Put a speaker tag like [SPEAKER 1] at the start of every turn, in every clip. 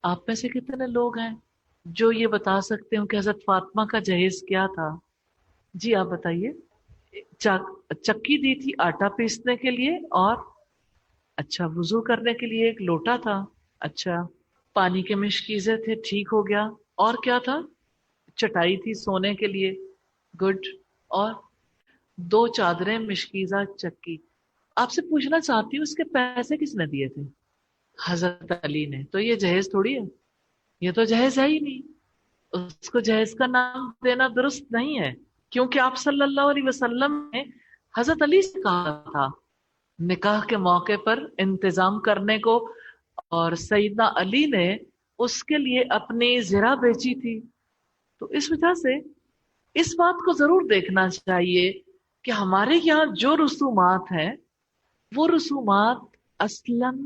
[SPEAKER 1] آپ میں سے کتنے لوگ ہیں جو یہ بتا سکتے ہو کہ حضرت فاطمہ کا جہیز کیا تھا؟ جی آپ بتائیے۔ چکی دی تھی آٹا پیسنے کے لیے، اور اچھا وضو کرنے کے لیے ایک لوٹا تھا، اچھا پانی کے مشکیزے تھے، ٹھیک ہو گیا، اور کیا تھا؟ چٹائی تھی سونے کے لیے، گڈ، اور دو چادریں مشکیزہ چکی۔ آپ سے پوچھنا چاہتی ہوں اس کے پیسے کس نے دیے تھے؟ حضرت علی نے۔ تو یہ جہیز تھوڑی ہے، یہ تو جہیز ہے ہی نہیں، اس کو جہیز کا نام دینا درست نہیں ہے، کیونکہ آپ صلی اللہ علیہ وسلم نے حضرت علی سے کہا تھا نکاح کے موقع پر انتظام کرنے کو، اور سیدنا علی نے اس کے لیے اپنی زرہ بیچی تھی۔ تو اس وجہ سے اس بات کو ضرور دیکھنا چاہیے کہ ہمارے یہاں جو رسومات ہیں وہ رسومات اصلاً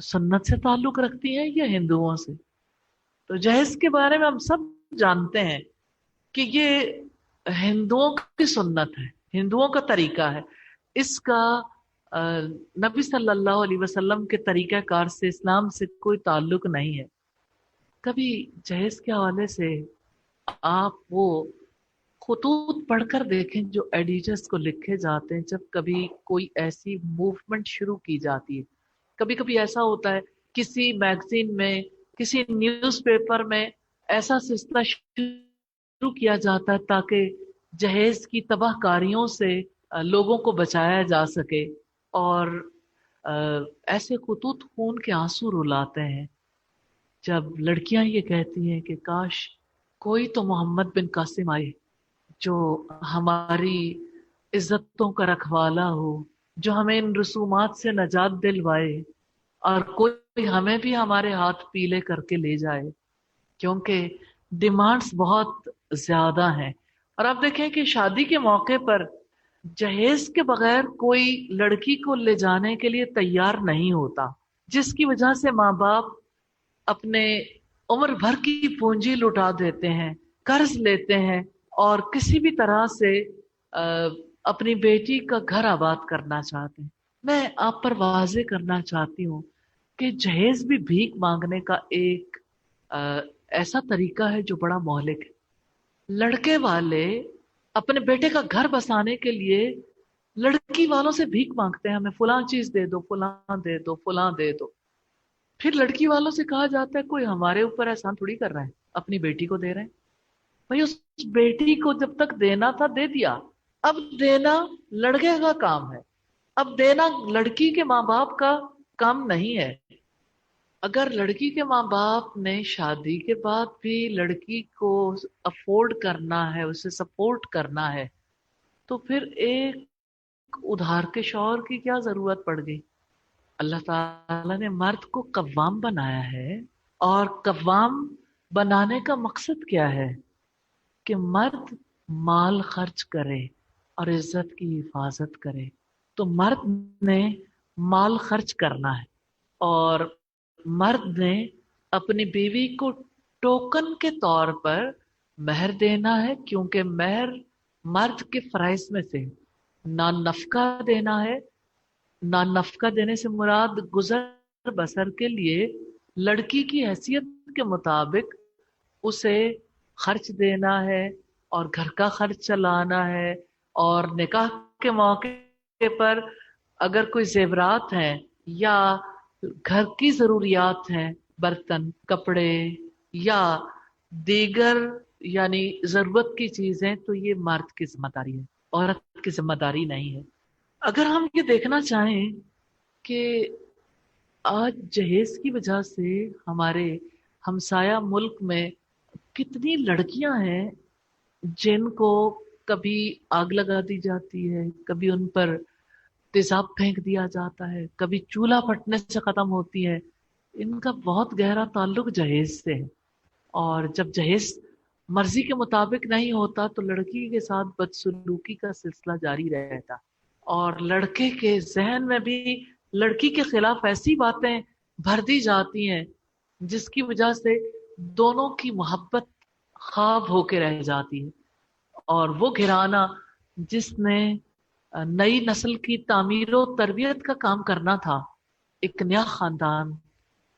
[SPEAKER 1] سنت سے تعلق رکھتی ہیں یا ہندوؤں سے؟ تو جہیز کے بارے میں ہم سب جانتے ہیں کہ یہ ہندوؤں کی سنت ہے، ہندوؤں کا طریقہ ہے، اس کا نبی صلی اللہ علیہ وسلم کے طریقہ کار سے، اسلام سے کوئی تعلق نہیں ہے۔ کبھی جہیز کے حوالے سے آپ وہ خطوط پڑھ کر دیکھیں جو ایڈیٹرز کو لکھے جاتے ہیں جب کبھی کوئی ایسی موومنٹ شروع کی جاتی ہے۔ کبھی کبھی ایسا ہوتا ہے کسی میگزین میں، کسی نیوز پیپر میں ایسا سلسلہ شروع کیا جاتا ہے تاکہ جہیز کی تباہ کاریوں سے لوگوں کو بچایا جا سکے، اور ایسے خطوط خون کے آنسو رلاتے ہیں جب لڑکیاں یہ کہتی ہیں کہ کاش کوئی تو محمد بن قاسم آئے جو ہماری عزتوں کا رکھوالا ہو، جو ہمیں ان رسومات سے نجات دلوائے، اور کوئی ہمیں بھی ہمارے ہاتھ پیلے کر کے لے جائے، کیونکہ ڈیمانڈز بہت زیادہ ہیں۔ اور آپ دیکھیں کہ شادی کے موقع پر جہیز کے بغیر کوئی لڑکی کو لے جانے کے لیے تیار نہیں ہوتا، جس کی وجہ سے ماں باپ اپنے عمر بھر کی پونجی لٹا دیتے ہیں، قرض لیتے ہیں، اور کسی بھی طرح سے اپنی بیٹی کا گھر آباد کرنا چاہتے ہیں۔ میں آپ پر واضح کرنا چاہتی ہوں کہ جہیز بھی بھیک مانگنے کا ایک ایسا طریقہ ہے جو بڑا مہلک ہے۔ لڑکے والے اپنے بیٹے کا گھر بسانے کے لیے لڑکی والوں سے بھیک مانگتے ہیں، ہمیں فلاں چیز دے دو، فلاں دے دو، فلاں دے دو۔ پھر لڑکی والوں سے کہا جاتا ہے کوئی ہمارے اوپر احسان تھوڑی کر رہا ہے، اپنی بیٹی کو دے رہے ہیں۔ بھائی اس بیٹی کو جب تک دینا تھا دے دیا، اب دینا لڑکے کا کام ہے، اب دینا لڑکی کے ماں باپ کا کام نہیں ہے۔ اگر لڑکی کے ماں باپ نے شادی کے بعد بھی لڑکی کو افورڈ کرنا ہے، اسے سپورٹ کرنا ہے، تو پھر ایک ادھار کے شوہر کی کیا ضرورت پڑ گئی؟ اللہ تعالیٰ نے مرد کو قوام بنایا ہے، اور قوام بنانے کا مقصد کیا ہے؟ کہ مرد مال خرچ کرے اور عزت کی حفاظت کرے۔ تو مرد نے مال خرچ کرنا ہے، اور مرد نے اپنی بیوی کو ٹوکن کے طور پر مہر دینا ہے، کیونکہ مہر مرد کے فرائض میں سے نان نفقہ دینا ہے۔ نان نفقہ دینے سے مراد گزر بسر کے لیے لڑکی کی حیثیت کے مطابق اسے خرچ دینا ہے، اور گھر کا خرچ چلانا ہے، اور نکاح کے موقع پر اگر کوئی زیورات ہیں یا گھر کی ضروریات ہیں، برتن، کپڑے یا دیگر یعنی ضرورت کی چیزیں، تو یہ مرد کی ذمہ داری ہے، عورت کی ذمہ داری نہیں ہے۔ اگر ہم یہ دیکھنا چاہیں کہ آج جہیز کی وجہ سے ہمارے ہمسایہ ملک میں کتنی لڑکیاں ہیں جن کو کبھی آگ لگا دی جاتی ہے، کبھی ان پر تیزاب پھینک دیا جاتا ہے، کبھی چولہا پھٹنے سے ختم ہوتی ہے۔ ان کا بہت گہرا تعلق جہیز سے ہے، اور جب جہیز مرضی کے مطابق نہیں ہوتا تو لڑکی کے ساتھ بدسلوکی کا سلسلہ جاری رہتا، اور لڑکے کے ذہن میں بھی لڑکی کے خلاف ایسی باتیں بھر دی جاتی ہیں جس کی وجہ سے دونوں کی محبت خواب ہو کے رہ جاتی ہے۔ اور وہ گھرانہ جس نے نئی نسل کی تعمیر و تربیت کا کام کرنا تھا، ایک نیا خاندان،